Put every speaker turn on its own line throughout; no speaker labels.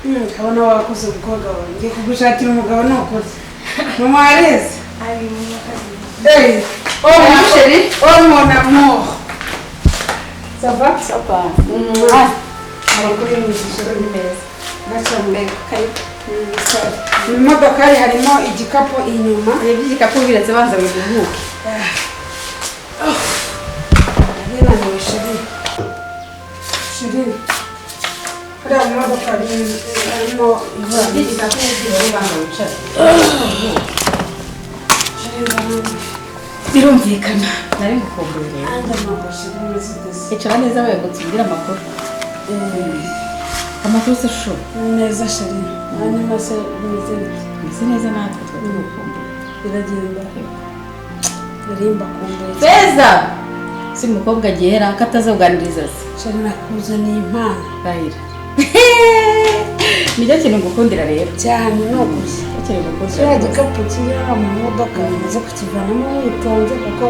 Kabona wakoze umukobwa wawe ngiye kugushakira umugabo n'ukuri mama areze
ari mu kazi
oh mon chéri oh mon amour ça va
amakuru y'imishoro ni meza
bacambe kari mu modoka harimo igikapu inyuma
igikapu biretse banza biruhuke
Nina ni chéri Kariya mu modoka harimo
igikapu biri banza wicara birumvikana nari mukumbuye icara neza we ngo tubwire amakuru amakuru se sho
neza chéri hanyuma se
bimeze neza natwe twamukumbuye
biragenda birimba kumbuye
Feza si umukobwa gihera katazoganiriza se
chéri nakuzaniye impano
bahira Nijya kintu ngukundira rero
cyane no gusa
cyane ngukundira
igikapu kiri mu modoka maze kukivanamo witonze kuko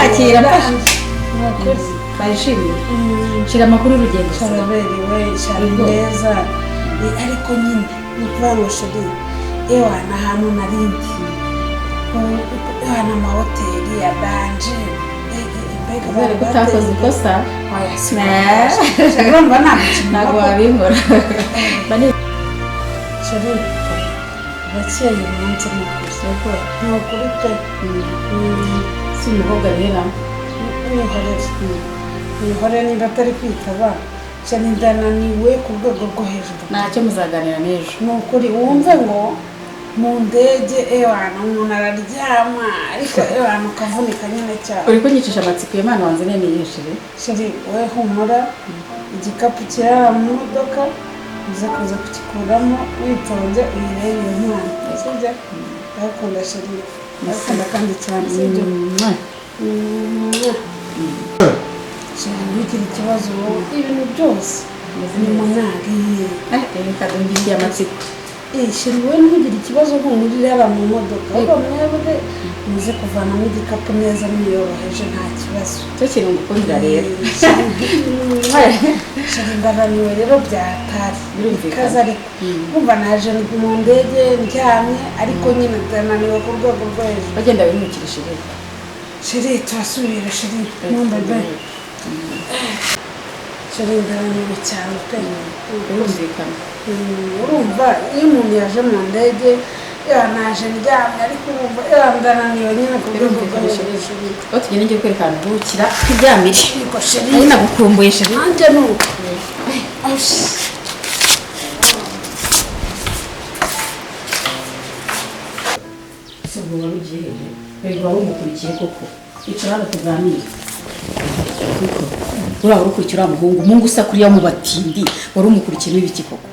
akira barishimye shira amakuru y'urugendo
cyaraberewe cyari neza ariko nyine ni ukuvuga ngo chéri ewana ahantu narindi ewana amahoteli ya danje
bari gutakoze ikosa
urumva
ntabwo wabinkora
chéri bakeye umunsi ni ukuri pe
si umukobwa rero
nihorere niba atari kwitaba cyane ndananiwe ku rwego rwo hejuru
ntacyo muzaganira n'ejo
ni ukuri wumve ngo mu ndege ewana umuntu araryama ariko ewana ukavunika nyine cyane
uri kunyicisha amatsiko y'Imana wanze niyeshere
chéri we humura igikapu kirara mu modoka uza kuza kugikuramo witonze uyirebe iyo mpano sibyo ndakunda chéri ndakunda kandi cyane sibyo ntugire ikibazo wowe ibintu byose ni munyagiye
reka ndumviye amatsiko
chéri we ntugire ikibazo nk'umurire yaba mu modoka ahubwo mwebwe muze kuvanamo igikapu neza mwiyoroheje nta kibazo
cyo kintu ngukundira rero
chéri ndananiwe rero byatari
birumvikana
ariko kumva naje mu ndege ndyamye ariko nyine ndananiwe ku rwego rwo hejuru
bagenda bimukirije rero
chéri turasubira chéri ntumbebe chéri ndananiwe cyane pe
birumvikana
urumva iyo umuntu yaje mu ndege naje ndyamye ariko urumva ndananiwe nyine ku rwego rwo hejuru
aho tugenda ngiye kwereka ahantu uruhukira twiryamire
ariko chéri
ari nagukumbuye chéri
nanjye ni uko
se ubwo wari ugiye hejuru rero wari umukurikiye koko icara hano tuganire uraba urukurikira uriya muhungu usa kuriya mu batindi wari umukurikiye ibiki koko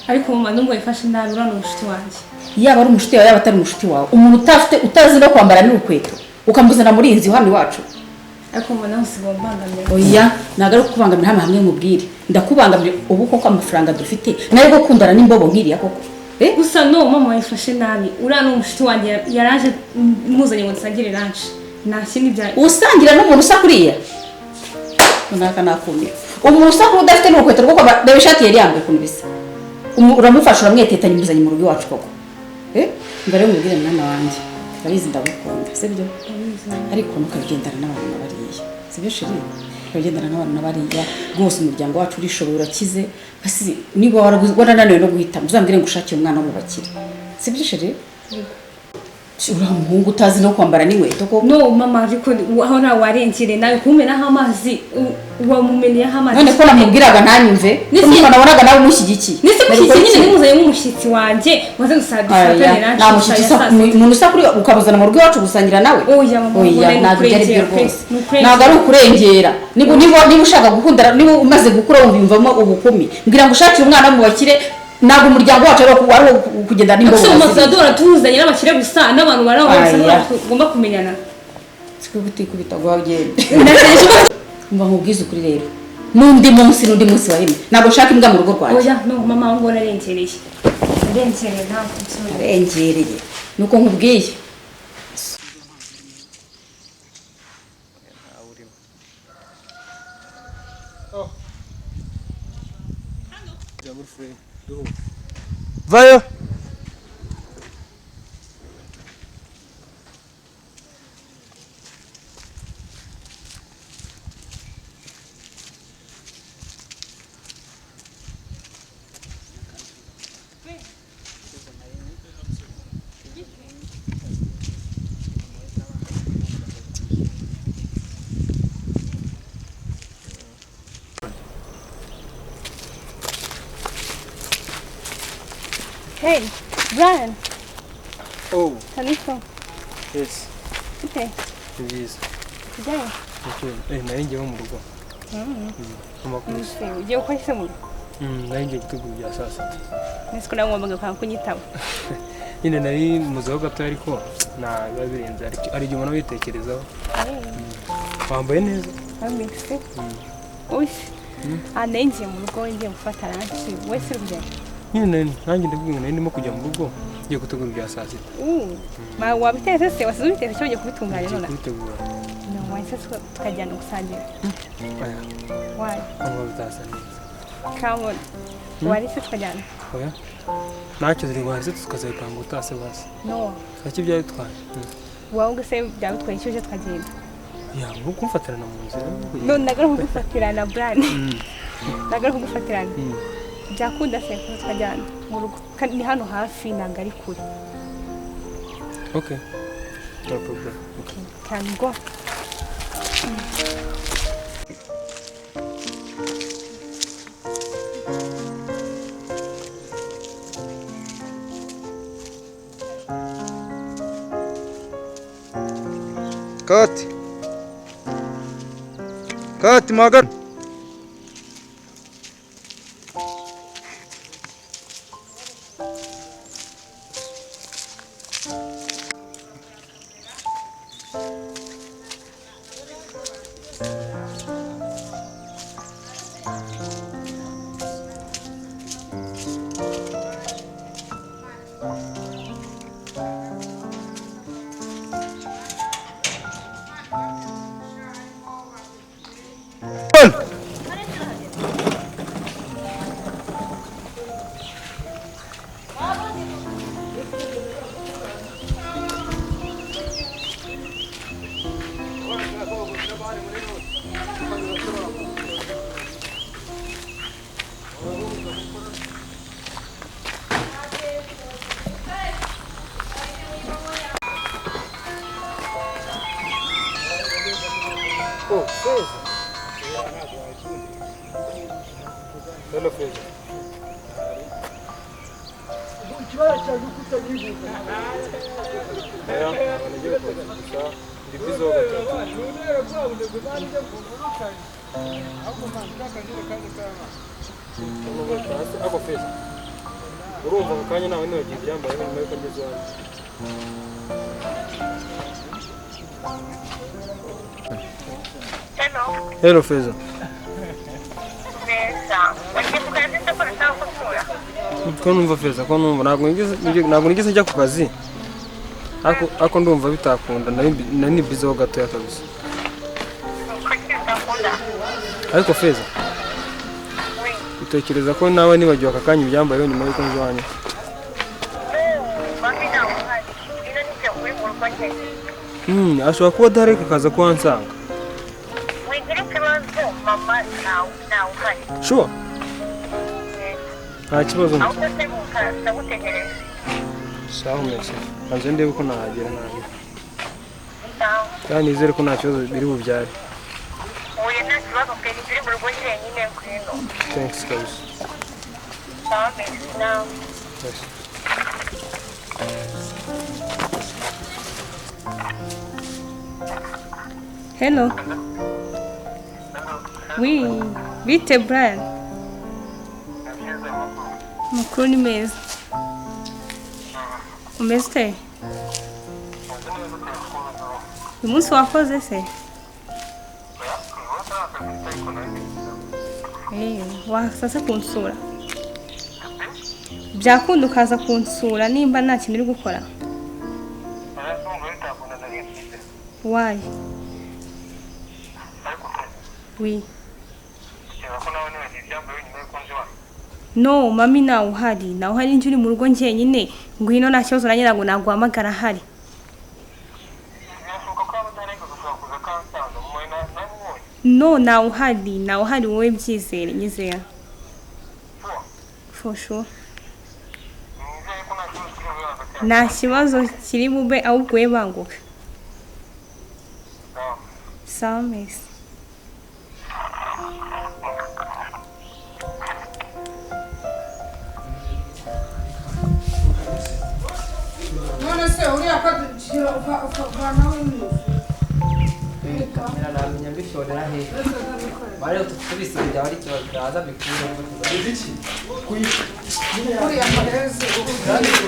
ariko mama nubwo yifashe nabi uriya ni umushuti wanjye
yaba ari umushuti wawe yaba atari umushuti wawe umuntu utazi no kwambara n'urukweto ukamuzana muri iyi nzu hano iwacu
ariko mama nawe usigaye umbangamira
oya ntabwo ari kukubangamira hano hamwe nkubwire ndakubangamira ubu koko amafaranga dufite nayo gukundana n'imbobo nk'iriya koko
gusa no mama yifashe nabi uriya ni umushuti wanjye yaraje muzanye ngo dusangire lunch nta kindi bya
usangira n'umuntu usa kuriya runaka nakumira umuntu usa kuri udafite n'urukweto rwo kwambara reba ishati yari yambaye ukuntu bisa uramufasha uramwetetanya umuzanye mu rugo iwacu koko mbere y'umubwire mwana wanjye urabizi ndagukunda sibyo ariko ntukabigendana n'abantu n'abariya sibyo shiri ukabigendana n'abantu n'abariya rwose umuryango wacu urishoboye urakize niba warananiwe no guhitamo uzambwire ngo ushakire umwana wo mu bakire sibyo shiri uriya muhungu utazi no kwambara n'inkweto koko
no mama ariko aho nawe warengere nawe kumumenaho amazi wamumeneyeho amazi
none ko namubwiraga ntanyumve ko nabonaga nawe umushyigikiye
nise mushyigikiye nyine nimuzanye nk'umushyitsi wanjye waze gusadukana
nta mushyitsi umuntu usa kuri ukabuzana mu rugo iwacu gusangira nawe
oya
ntabwo ibyo ari byo rwose ntabwo ari ukurengera niba ushaka gukundana niba umaze gukura wumvamo ubukumi mbwira ngo ushakire umwana wo mu bakire ntabwo umuryango wacu ari kugenda n'imbogo
gusa duhora tuzanye n'abakire gusa n'abantu bari aho tugomba kumenyana
siko gutikubita ngo wagende mba nkubwize ukuri rero n'undi munsi wa rimwe ntabwo ushaka imbwa mu rugo rwanjye
oya no mama ngo narengereye ntabwo
arengereye nuko nkubwiye
vayo
Hey, Brian.
Oh,
Halifa.
yes.
Okay.
Nziza.
Kujyayo?
Nari ngiye mu rugo. Amakuru.
Ugiye gukora iki se mu rugo?
Nari ngiye gutegura ibya saa sita.
Nese ko nagombaga kwanga kunyitaba.
Nyine nari muzeho gato ariko biba birenze ari igihe umuntu witekerezaho. Wambaye neza.
Amese. Oish. Ngiye mu rugo ngiye gufata lunch. Wese urugendo.
Nyine nanjye ndabwira nari ndimo kujya mu rugo ngiye gutegura ibya saa sita.
Wabiteze se wasize ubiteze cyo ugiye kubitunganya none?
Kubitegura.
No, wahise tukajyana gusangira.
Oya.
Why?
Ntabwo bitasa neza.
Come on. Wari se tukajyana?
Oya. Ntacyo ziri wahise tukazayipanga utase basi.
No.
Ntacyo byabitwaye.
Wowe ubwo se byabitwaye icyo uje tukagenda?
Ya, uri kumfatirana mu nzira.
No, nagaruka kugufatirana Brian. Nagaruka kugufatirana. Byakunda se ko tukajyana mu rugo. Ni hano hafi ntabwo ari kure.
Okay. No problem. Okay.
Can go.
Cut, Morgan.
Oh, Feza. Hello, Feza. Ako Feza. Urumva mu kanya nawe nibagiye ibyambaye nyuma yuko ngeze iwanjye. Hello, Feza. Ko numva Feza, ko numva ntabwo nigeze njya ku kazi. Ako ndumva bitakunda nari bizeho gatoya kabisa. Ariko Feza, utekereza ko nawe nibagiwe aka kanya ibyambayeho nyuma yuko nje iwanjye? Ashobora kuba adahari akaza kuhansanga. Sure. Nta kibazo. Sawa mwese. Kanze ndebe ko nahagera nanjye. Kandi nizere ko nta kibazo biri bubyare. Thanks guys. Yes.
Hello. Oui, bite Brian. Makuru ni meza. Umeze ute? Uyu munsi wakoze se? Wasasa kunsura. Byakunda ukaza kunsura nimba nta kintu uri gukora. Why? Oui. No, mami nawe uhari njye uri mu rugo njyenyine ngwino nta kibazo nanjye ntabwo naguhamagara ahari. No, nawe uhari wowe byizere nyizera. For sure. Nta kibazo kiri bube ahubwo we banguka. Sawa mesi.
none se uriya ko uvana w'imwe
namenya mbishorera hehe bari utubise byaba ari ikibazo byaza bikura
uriya murezi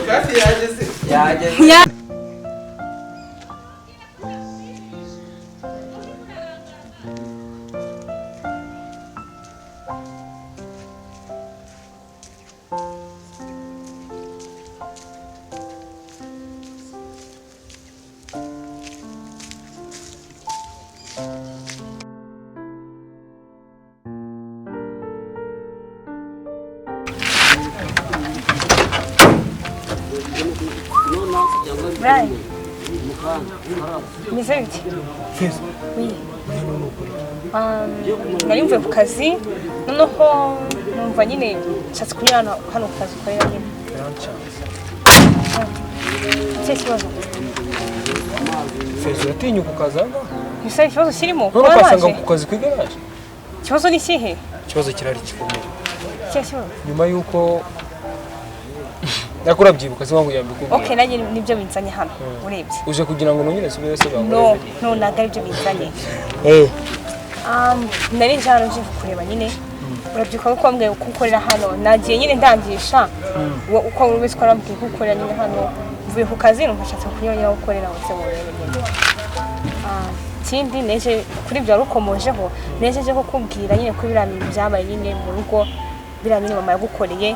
kandi yageze
Brian. Meze bite?
Feza.
Oui. Nari mvuye ku kazi noneho numva nyine nshatse kunyura hano ku kazi ukorera nyine. Icyo kibazo?
Feza uratinyuka ukaza?
Ese ikibazo kirimo?
None ukasanga ku kazi kwigaraje?
Ikibazo ni kihe?
Ikibazo kirari gikomeye.
Icyo kibazo?
Nyuma yuko nakurabyibuka se wangu yambikubwiye.
Okay, nanjye nibyo binzanye hano urebye.
Uje kugira ngo nongere subire se bawe.
No, ntabwo aribyo binzanye. Nari nje hano nje kureba nyine. Urabyuka ko mbwe kukorera hano nagiye nyine ndangisha uko urubizi ko nambwiye kukorera nyine hano mvuye ku kazi numfashatse kunyongera gukorera hose mu rebe nyine. Kindi neje kuri byo rukomojeho nejeje ko kubwira nyine ko biramira byabaye nyine mu rugo biramira mama yagukoreye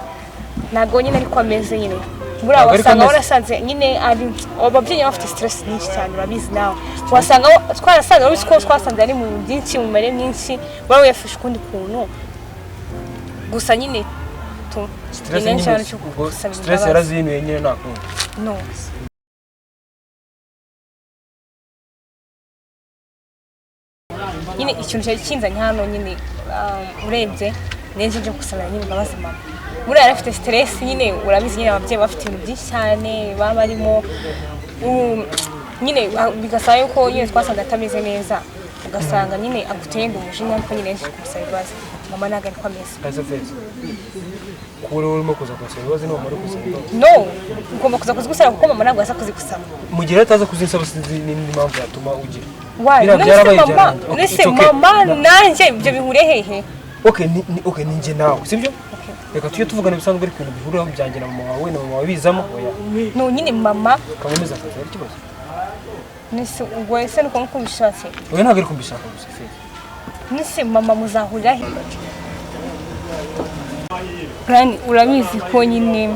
ntago nyine ariko ameze nyine buriya wasanga warasanze nyine ari ababyeyi bafite stress nyinshi cyane urabizi nawe wasanga twarasanze urabizi ko twasanze ari mu byinshi mu mare myinshi wowe yafashe ukundi kuntu gusa nyine
stress yarazinuye nyine nakundi
no nyine ikintu cyari kinzanye hano nyine urebye neza nje gusaba nyine imbabazi mama buriya arafite stress nyine urabizi nyine ababyeyi bafite ibintu byinshi cyane baba barimo nyine bigasaba yuko nyine twasanze atameze neza ugasanga nyine aguteye umujinya ariko nyine nje kumusaba ibibazo mama ntabwo ariko ameze
kuri urimo kuza gusaba ibibazo niba muri gusaba ibibazo
no ugomba kuza kuzigusaba kuko mama ntabwo aza kuzigusaba
mu gihe ataza kuzinsaba sinzi n'indi mpamvu yatuma ugira
nese mama nanjye ibyo bihure hehe
okay ninjye nawe sibyo reka tujye tuvugana ibisanzwe ari ibintu bihuriraho byanjye na mama wawe na mama wabizamo
no nyine mama
kamumeza akazi ari kibazo
nese ubwo ese nuko nkubishatse
oya ntabwo ari kumbishaka gusa Feza
nese mama muzahurira he Brian urabizi ko nyine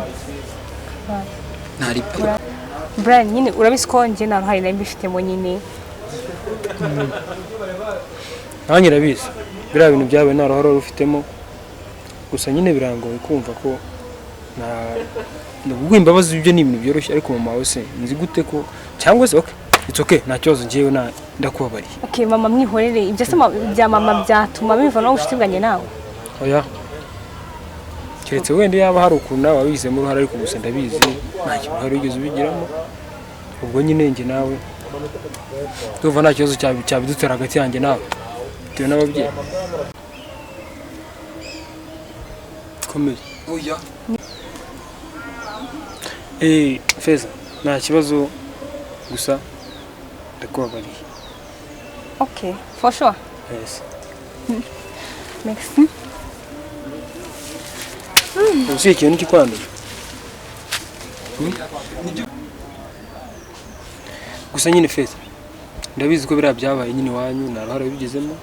ntari
Brian nyine urabizi ko njye nta ruhare nari mbifitemo nyine
nanjye urabizi biriya bintu byabaye nta ruhare rufitemo gusa nyine birangoye kumva ko nubwo imbabazi ibyo ni ibintu byoroshye ariko mama wawe se nzi gute ko cyangwa se it's okay nta kibazo ngiyewe ndakubabariye
okay mama mwihorere ibyo se bya mama byatuma biva no gushitibwanye nawe
oya keretse wenda yaba hari ukuntu nawe wabizemo uruhare ariko gusa ndabizi nta kiruhare ugeze ubigiramo ubwo nyine njye nawe tuva nta kibazo cyabidutera hagati yanjye nawe bitewe n'ababyeyi komeza
oya
Feza nta kibazo gusa ndakubabariye
okay for sure
yes
merci
uzi ikintu kikwandura gusa nyine Feza ndabizi ko biriya byabaye nyine wanyu nta ruhare wabigizemo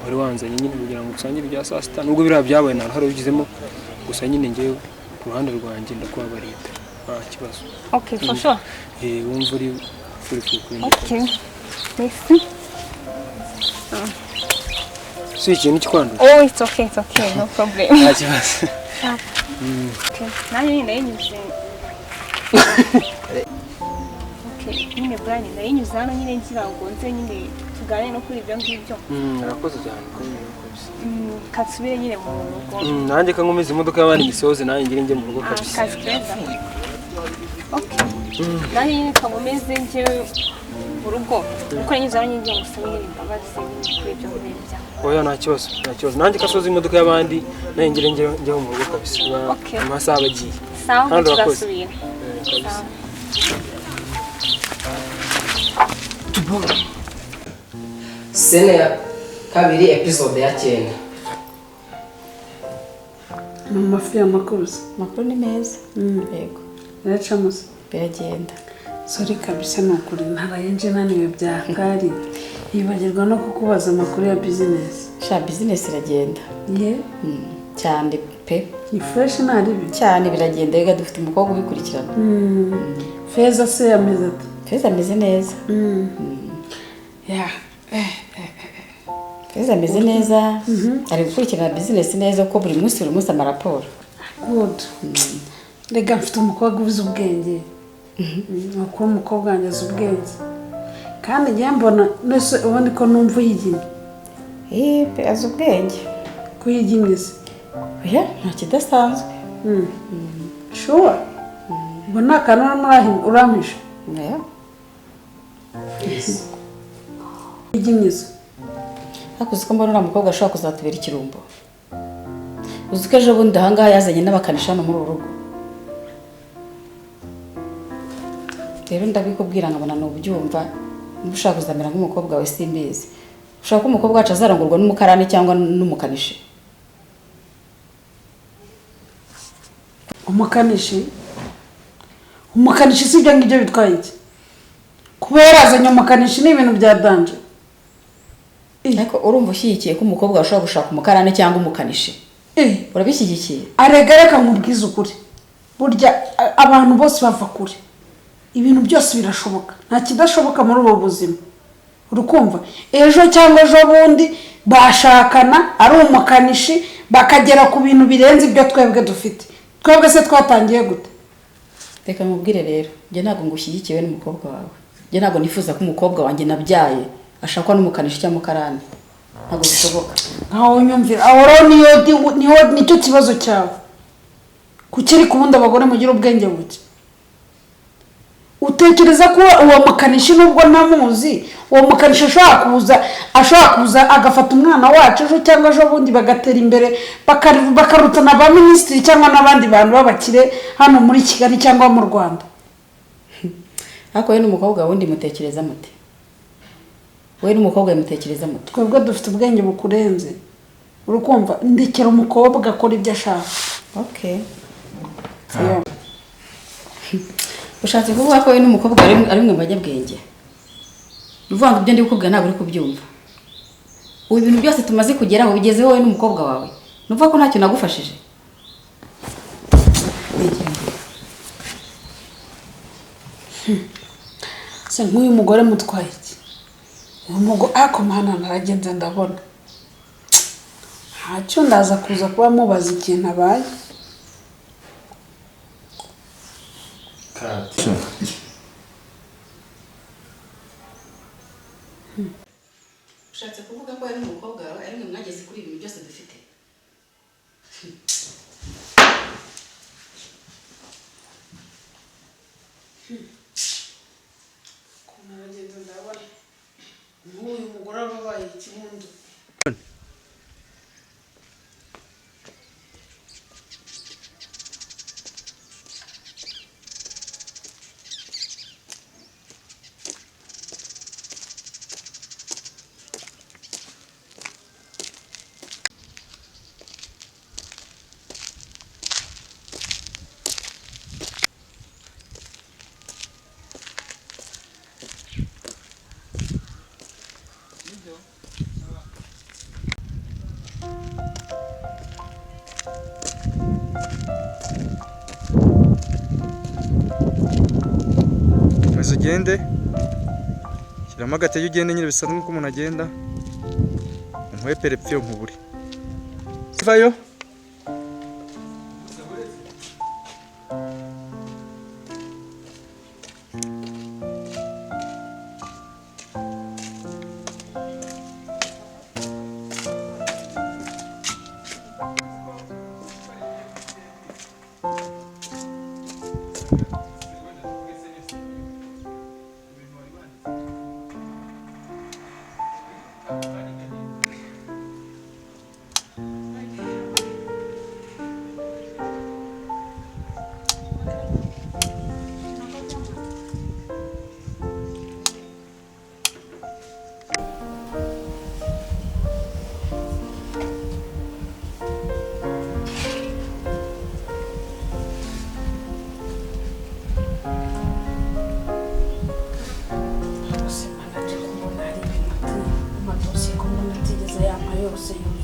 wari wanzanye nyine kugira ngo usangire ibya saa sita nubwo biriya byabaye nta ruhare wabigizemo gusa nyine ngewe ku ruhande rwanjye ndakubabariye nta kibazo
okay for sure
wumva uri furi
okay merci
si ikintu kikwandura
it's okay no problem
nta kibazo
sawa. Okay, nanjye nyine ndayinyuze. Okay, nyine Brian ndayinyuze hano nyine ngira ngo nze nyine tugane no kuri ibyo ngibyo.
Arakoze cyane ko
Katsubire nyine mu rugo.
nanjye kankomeza imodoka y'abandi misozi nanjye ngire njye mu rugo kabisa.
Kazi keza. Okay. Nanjye nyine kagomeze nje mu rugo. Uko nyuze hano nyine musaba nyine imbabazi kuri ibyo ngibyo.
Oya nta kibazo. Nanjye kasoza imodoka y'abandi nanjye ngire njye mu rugo kabisa.
Okay.
Amasaha abagiye.
Sawa, turasubira. Sawa.
Sene ya kabiri episode ya 9.
mu mafi y'amakuruzi
amakuru ni meza yego
yaracamuze
biragenda
sori kabisa ni ukuri ntaraye nje naniwe bya kari yibagirwa no kukubaza amakuru ya bizinesi
sha bizinesi iragenda
ye
cyane pe
ni fresh ntaribi
cyane biragenda rega dufite umukobwa ubikurikirana
Feza se yameze ati
Feza ameze neza
ya
Feza ameze neza ari gukurikirana bizinesi neza kuko buri munsi amaraporo
good rega mfite umukobwa uzi ubwenge nuko umukobwa wanjye azi ubwenge kandi njye mbona nese ubundi ko numva uyigina
pe azi ubwenge
kuyiginiza
oya nta kidasanzwe
sure ngo nta kantu urampisha
oya
kuyiginiza
ariko uzi ko mbona uriya mukobwa ashobora kuzatubera ikirumbo uzi ko ejo bundi ahangaha yazanye n'abakanisha hano muri uru rugo rero ndabikubwira nkabona nubyumva niba ushaka kuzamera nk'umukobwa wawe simbizi ushaka ko umukobwa wacu azarangurwa n'umukarani cyangwa n'umukanishi
umukanishi si ibyo ngibyo bitwaye iki kuba yarazanye umukanishi ni ibintu bya danje
ariko urumva ushyigikiye ko umukobwa ashobora gushaka umukarani cyangwa umukanishi urabishyigikiye
arega reka nkubwize ukuri burya abantu bose bava kure ibintu byose birashoboka nta kidashoboka muri ubu buzima urukumva ejo cyangwa ejo bundi bashakana ari umukanishi bakagera ku bintu birenze ibyo twebwe dufite twebwe se twatangiye gute
reka nkubwire rero njye ntabwo ngushyigikiwe n'umukobwa wawe njye ntabwo nifuza ko umukobwa wanjye nabyaye ashakwa n'umukanishi cyangwa umukarani ntabwo bishoboka
nkaho nyumvira aho rero niyo nicyo kibazo cyawe kuki ariko ubundi abagore mugira ubwenge buke utekereza ko uwo mukanishi nubwo ntamuzi uwo mukanishi ashobora kuza agafata umwana wacu ejo cyangwa ejo bundi bagatera imbere bakarutana ba minisitiri cyangwa n'abandi bantu b'abakire hano muri Kigali cyangwa mu Rwanda
ariko we n'umukobwa wundi mutekereza mute we n'umukobwa mutekereza mute
twebwe dufite ubwenge bukurenze urukumva ndekera umukobwa akora ibyo ashaka
okay ushatse kuvuga ko we n'umukobwa ari mwe banyabwenge uvuga ngo ibyo ndi kukubwira ntabwo uri kubyumva ubu ibintu byose tumaze kugeraho bigezeho wowe n'umukobwa wawe nuvuga ko ntacyo nagufashije
se nk'uyu mugore mutwaye iki uyu mugore mana naragenze ndabona ntacyo ndaza kuza kuba mubaza ikintu abaye
ushatse kuvuga ko ari umukobwa wawe ari mwe mwageze kuri ibintu byose dufite
naragenze ndabona nk'uyu mugore ababaye ikibundo
maze ugende shyiramo agatege ugende nyine bisanzwe nk'uko umuntu agenda umuhe perepfiyo nkubure sivayo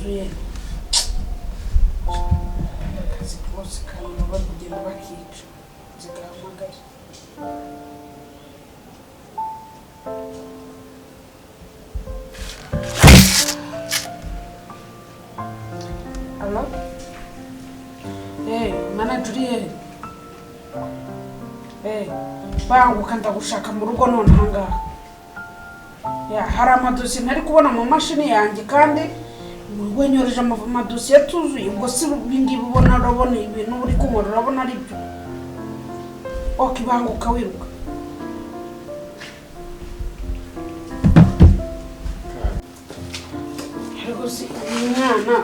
yuzuye akazi kose kandi bari kugenda bakica zigahamagara. Alo? Manager uriye? Banguka ndagushaka mu rugo none ahangaha. Hari amadosiye ntari kubona mu mashini yanjye kandi wenyoreje amadosiye atuzuye ubwo si ibingibi ubona urabona ibintu uri kumura urabona ari byo. Banguka wiruka. Ariko si umwana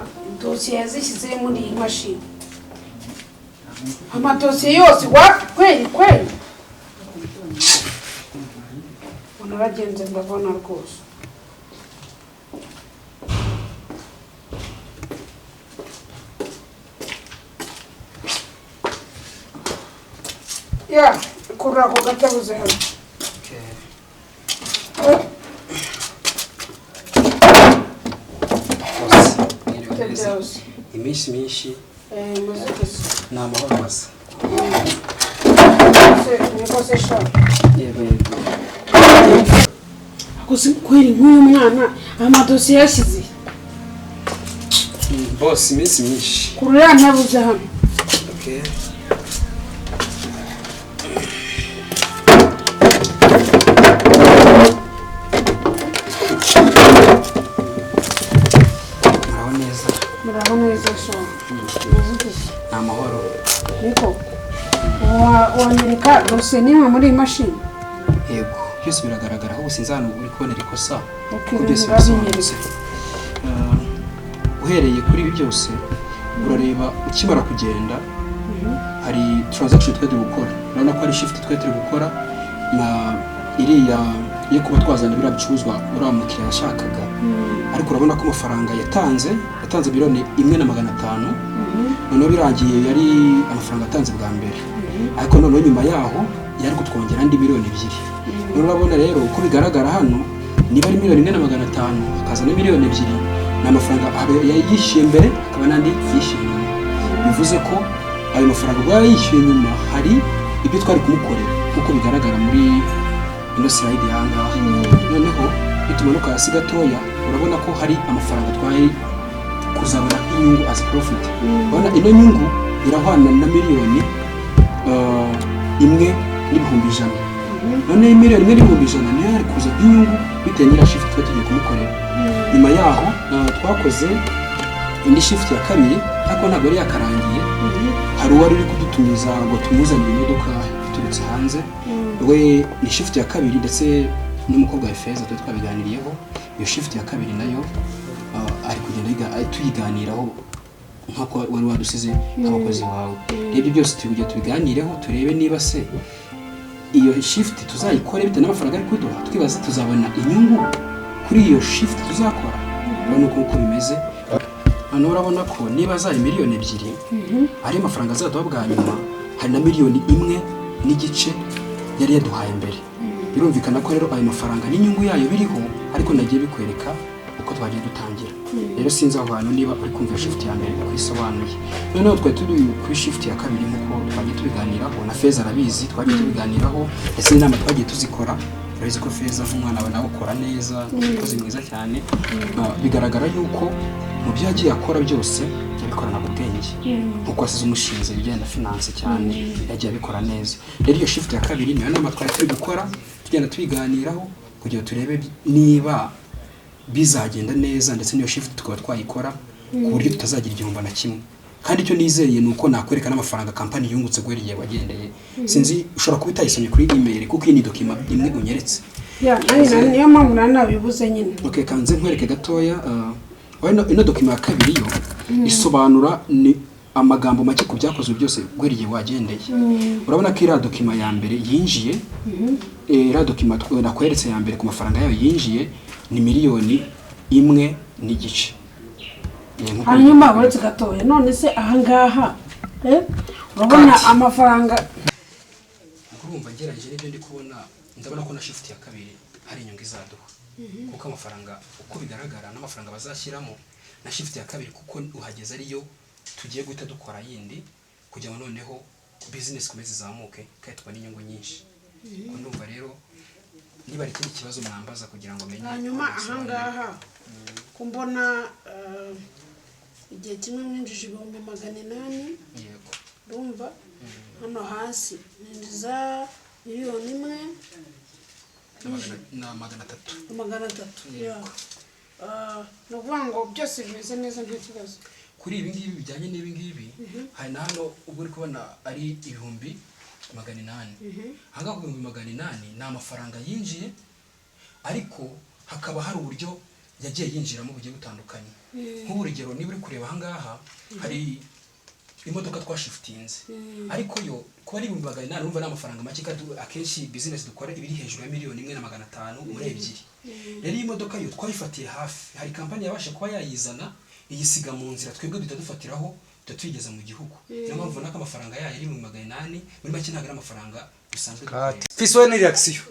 dosiye yazishyize muri iyi mashini. Amadosiye yose kweli naragenze ndabona rwose. Kurura ako gatabuze hano.
Iminsi myinshi
muzikisi
ni amahoro masa.
Nikoze sha.
Yego.
Akoze kweli nk'uyu mwana amadosiye yashyize.
Boss iminsi myinshi.
Kurura ntabuze hano.
Okay. Muraho neza sha. Muzikisi. Ni amahoro.
Niko. Wanyereka dosiye nimwe muri iyi mashini?
Yego. Byose biragaragara aho sinzi hano uri kubonera ikosa.
Okay,
byose birasobanutse. Uhereye kuri ibi byose urareba ukimara kugenda hari transaction twe gukora. Urabona ko ari shift twe turi gukora na iriya yo kuba twazana bira bicuruzwa uramukira yashakaga. Ariko urabona ko amafaranga yatanze miliyoni 1,500. None birangiye yari amafaranga atanze bwa mbere. Ariko none nyuma yaho yari kutwongera andi miliyoni 2. None urabona rero uko bigaragara hano niba ari miliyoni 1,500 akazana miliyoni 2 na amafaranga yayishyuye mbere akaba nandi yishyuye nyuma. Bivuze ko ayo mafaranga bwa yishyuye nyuma hari ibyo twari kumukorera kuko bigaragara muri ino slide yangaha. Noneho bitumanuka hasi gatoya urabona ko hari amafaranga twari kuzabona nk'inyungu as profit. Urabona ino nyungu irahwana na miliyoni 1,100,000. None miliyoni 1,100,000 niyo yari kuza nk'inyungu bitewe n'ira shift twe tugiye kumukorera. Nyuma yaho twakoze indi shift ya kabiri ariko ntabwo yari yakarangiye. Hari uwari uri kudutumiza ngo tumuzanire imodoka iturutse hanze. We ni shift ya kabiri ndetse n'umukobwa wa Feza twabiganiriyeho. Iyo shift ya kabiri nayo ari kugenda tuyiganiraho nk'uko wari wadusize abakozi wawe. Ibyo byose tujye tubiganireho turebe niba se iyo shift tuzayikore bite n'amafaranga ari kuduha twibaza tuzabona inyungu kuri iyo shift tuzakora. Urabona uko bimeze. Hano urabona ko niba zari miliyoni 2 ari amafaranga azaduha bwa nyuma hari na miliyoni 1,5 yari yaduhaye mbere. Birumvikana ko rero ayo mafaranga n'inyungu yayo biriho ariko nagiye bikwereka uko twagiye dutangira. Rero sinzi aho hantu niba uri kumva shift ya mbere kwisobanuye. Noneho twa turi kuri shift ya kabiri nkuko twagiye tubiganiraho na Feza arabizi twagiye tubiganiraho ese inama twagiye tuzikora. Urabizi ko Feza nk'umwana we nawe ukora neza umukozi mwiza cyane. Bigaragara yuko mu byo yagiye akora byose yabikorana ubwenge kuko asize umushinze bigenda finance cyane yagiye abikora neza. Rero iyo shift ya kabiri niyo nama twari turi gukora tugenda tubiganiraho kugira turebe niba bizagenda neza ndetse niyo shift tukaba twayikora ku buryo tutazagira igihombo na kimwe. Kandi icyo nizeye nuko nakwereka n'amafaranga company yungutse guhera igihe wagendeye. Sinzi ushobora kuba utayisomye kuri email kuko iyi ni document imwe unyeretse.
Niyo mpamvu nabibuze nyine.
Okay, kanze nkwereke gatoya. Ino document ya kabiri yo isobanura ni amagambo make ku byakozwe byose guhera igihe wagendeye. Urabona ko iriya document ya mbere yinjiye iriya document nakweretse ya mbere ku mafaranga yayo yinjiye ni miliyoni 1,5.
Hanyuma uretse gatoya none se ahangaha urabona amafaranga
urumva ngerageje n'ibyo ndi kubona ndabona ko na shift ya kabiri hari inyungu izaduha kuko amafaranga uko bigaragara n'amafaranga bazashyiramo na shift ya kabiri kuko uhageze ariyo tugiye guhita dukora yindi kugira ngo noneho business komeze izamuke kandi tubone inyungu nyinshi. Ko ndumva rero niba ari ikindi kibazo mwambaza kugira ngo menye.
hanyuma ahangaha kumbona igihe kimwe mwinjije 800,000.
Yego.
Ndumva hano hasi ninjiza 1,000,000
na 300.
300. No kuvuga byose bimeze neza nta kibazo.
Kuri ibi ngibi bijyanye n'ibi ngibi hari na hano ubwo uri kubona ari 800,000. Hanga ku 800,000 ni amafaranga yinjiye ariko hakaba hari uburyo yagiye yinjiramo bugiye butandukanye. Nk'urugero niba uri kureba ahangaha hari imodoka twashiftinze ariko yo kuba ari 800,000 urumva ni amafaranga make kandi akenshi business dukora ibiri hejuru ya 1,500,000 muri ebyiri. Rero iyi modoka yo twayifatiye hafi, hari kampani yabasha kuba yayizana iyisiga mu nzira twebwe dufatiraho tuyigeza mu gihugu. Niyo mpamvu naka amafaranga yayo ari 800,000 muri make ntabwo ari amafaranga bisanzwe dukorera.
Fiso ni reaction.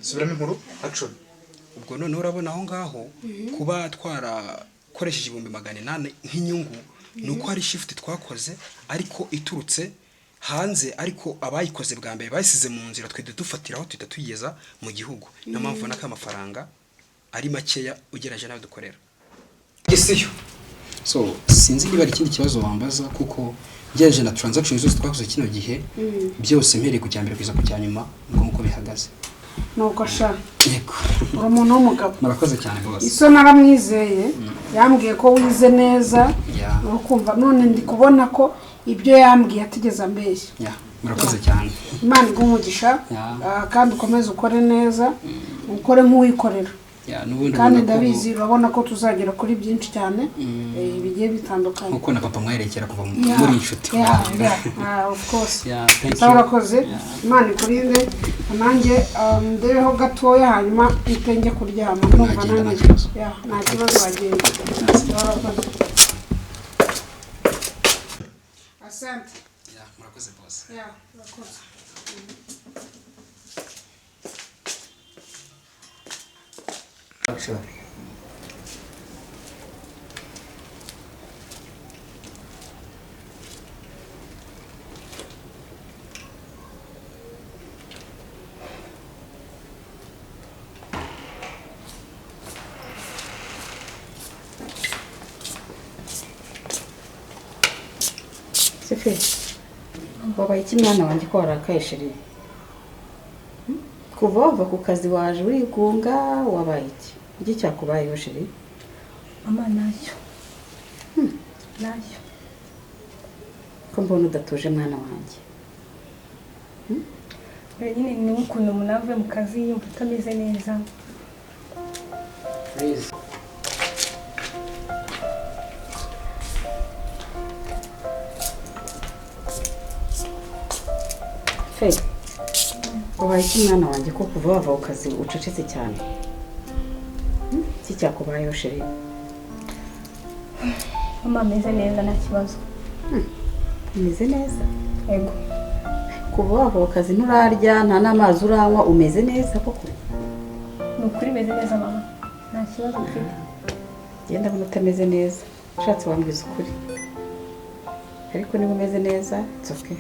Subiramo inkuru action.
Ubwo none urabona aho ngaho kuba twarakoresheje 800,000 nk'inyungu nuko hari shift twakoze ariko iturutse hanze ariko abayikoze bwa mbere bayisize mu nzira twe dufatiraho tuyigeza mu gihugu. Niyo mpamvu naka amafaranga ari makeya ugeraje nawe dukorera.
Gisiyo.
So sinzi niba ari ikindi kibazo wambaza kuko byaje na transaction zose twakoze kino gihe byose mpereye ku cyambere kwiza ku cyanyuma uko bihagaze.
Nuko sha.
Yego.
Umuntu w'umugabo.
Murakoze cyane boss.
Iso naramwizeye yambwiye ko wize neza. Urukumva none ndi kubona ko ibyo yambwiye atigeze ambeshya.
Murakoze cyane.
Imana igumugisha kandi ukomeze ukore neza ukore nk'uwikorera. Kandi ndabizi urabona ko tuzagera kuri byinshi cyane bigiye bitandukanye
uko na papa mwayerekera kuva muri inshuti.
Of course. Urakoze Imana ikurinde nanjye ndereho gatoya hanyuma itenge kuryama numva nanjye nta kibazo bagenda. Asante.
Murakoze boss.
Murakoze.
Action.
Sefe, wabaye iki mwana wanjye ko warakaye sheri? Kuva wava ku kazi waje urigunga wabaye iki? Iki cyakubayeho sheri?
Mama nayo. Nayo.
Ko mbona udatuje mwana wanjye.
Nyine ni ukuntu umuntu avuye mu kazi yumva atameze neza.
Please.
Fe, wabaye iki mwana wanjye ko kuva wava ku kazi ucecetse cyane? Iki cyakubayeho sheri?
Mama ameze neza nta kibazo.
Umeze neza?
Yego.
Kuva wava ku kazi nturarya nta n'amazi uranywa umeze neza koko?
Ni ukuri meze neza mama. Nta kibazo mfite.
Genda mbona utameze neza. Ushatse wambwiza ukuri. Ariko niba umeze neza, it's okay.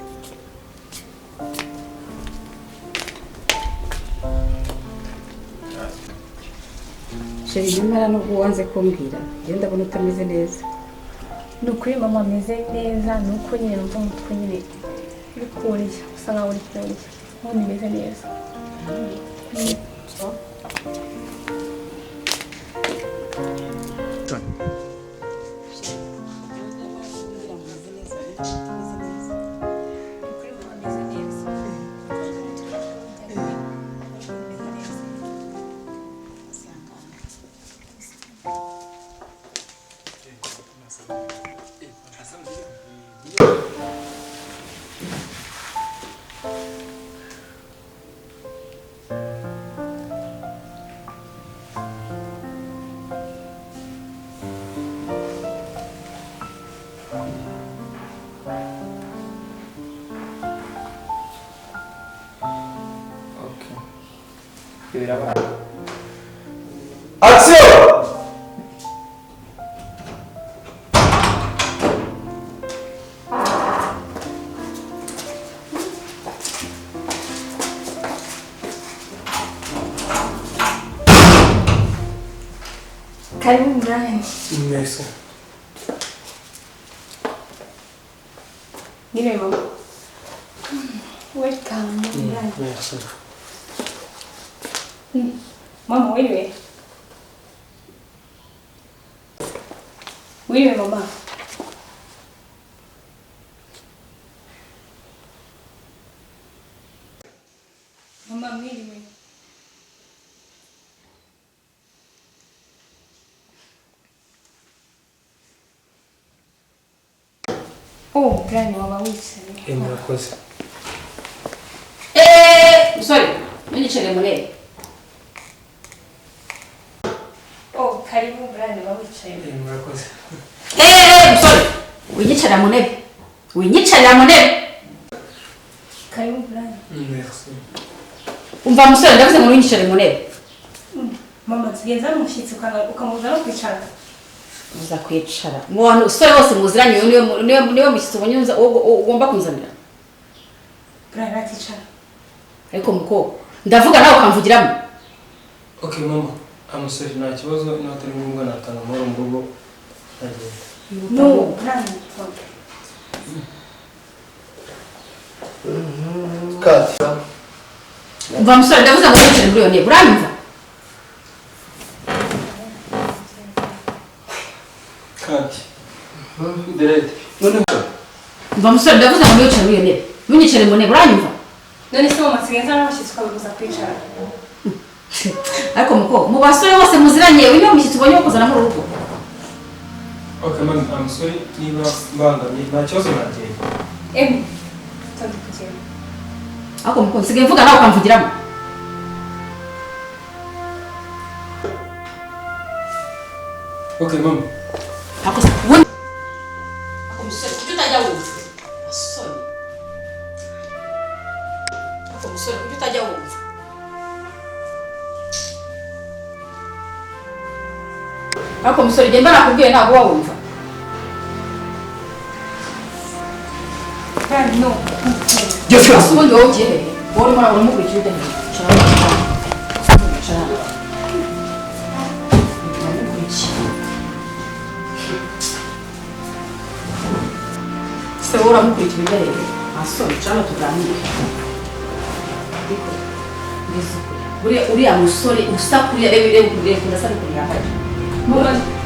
Sheri nyamara nubwo wanze kumbwira, genda mbona utameze neza.
Ni ukuri mama ameze neza, ni uko nyine numva umutwe nyine uri kurya, usa nkaho uri kurya. Ubundi meze neza.
Action!
Karibu ndani.
Merci.
Nile mama. Welcome ndani.
Merci.
Mama wewe. Wewe mama. Mama wewe. Oh, Brian waba wicaye.
Murakoze.
Sorry, munyicare murebe.
Oh, karibu Brian waba wicaye.
Murakoze.
Sorry. Winyicara mu ntebe. Winyicara mu ntebe.
Karibu Brian.
Merci.
Umva musore ndavuze ngo winyicare mu ntebe.
Mama tugeza mushitsi ukamuza no kwicara.
Uza kwicara. Mu bantu usore bose muziranye niwe mushyitsi ubonye ugomba kunzanira.
Brian aticara.
Ariko muko ndavuga nawe ukamvugiramo.
Okay mama, amusore nta kibazo n'atari ngombwa natanga amahoro mu rugo.
No, Brian.
Kati.
Umva musore ndavuze ngo winyicare muri iyo ntebe. Uranyumva?
Kati. Direct.
Umva musore ndavuze ngo winyicare muri iyo ntebe. Winyicare mu ntebe. Uranyumva?
None se mama tugeza n'abashitsi ukamuza kwicara.
Ariko muko mu basore bose muziranye niwe mushyitsi ubonye wo kuzana mu rugo.
Okay mama, amusore niba mbangamye nta kibazo nateye.
Tandi kugenda.
Ariko muko nsigaye mvuga nawe ukamvugiramo.
Okay mama.
Ako ubundi ako musore kuki utajya wumva asoni ako musore kuki utajya wumva ako musore igihe mba nakubwiye ntabwo wawumva
Brian, no.
ubundi wowe ugiye hehe wowe urimo uramukurikira ujya hehe cara se wowe uramukurikira ujya hehe asoni cara tuganire uriya musore usa kuriya reba kudasa ari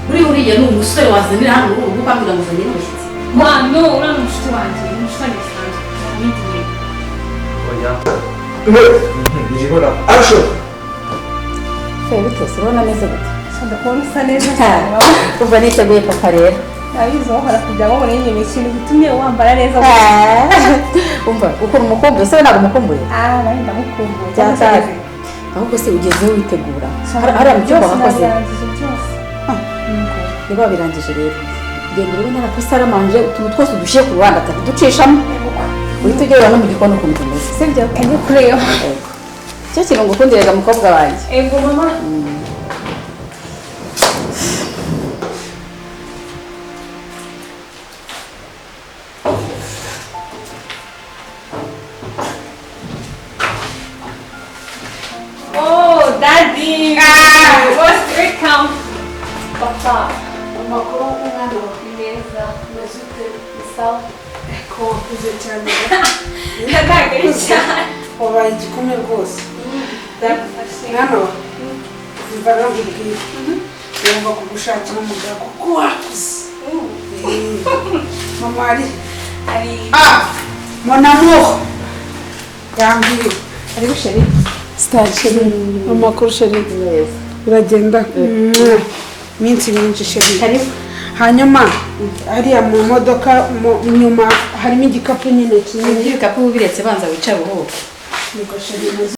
kuriya uriya ni umusore wazanira hano mu rugo ukambwira ngo uzanye n'umushyitsi
No, uriya ni umushuti wanjye. Ni umushuti wanjye bisanzwe. Ntabindi bintu.
Nijibona. Action.
fe bitose urabona neza gute
Sanda kubona usa neza cyane.
kuva niteguye papa rero
Nabizi wahora kujya ngo muri nyine ikintu gitumye wambara neza.
umva ukora umukumbuye se ntabwo umukumbuye
Nari ndamukumbuye.
byataje ahubwo se ugezeho witegura hariya mu cyumba wakoze niba wabirangije rero genda urebe narakusaramanje utuntu twose udushyire ku ruhande atatu ducishamo uhita ugerera no mu gikoni ukuntu tumeze sibyo
Ego kureba.
cyo kintu ngukundiraga mukobwa wanjye
Ego mama. Oh, Daddy! Most welcome! Papa!
amakuru y'umwana
Neza.
mazute
Sawa.
ko wakuze cyane
Ndagagari cyane.
wabaye igikomere rwose
Ndagufashe.
hano umva nakubwiye ngomba kugushakira umugabo kuko wakuze mama ari mon amour yambwiye
ari gusheri
star chéri amakuru chéri uragenda minsi myinshi chéri
karibu
hanyuma hariya mu modoka nyuma harimo igikapu nyine kinini
ibikapu biretse banza wicare uruhuke
niko chéri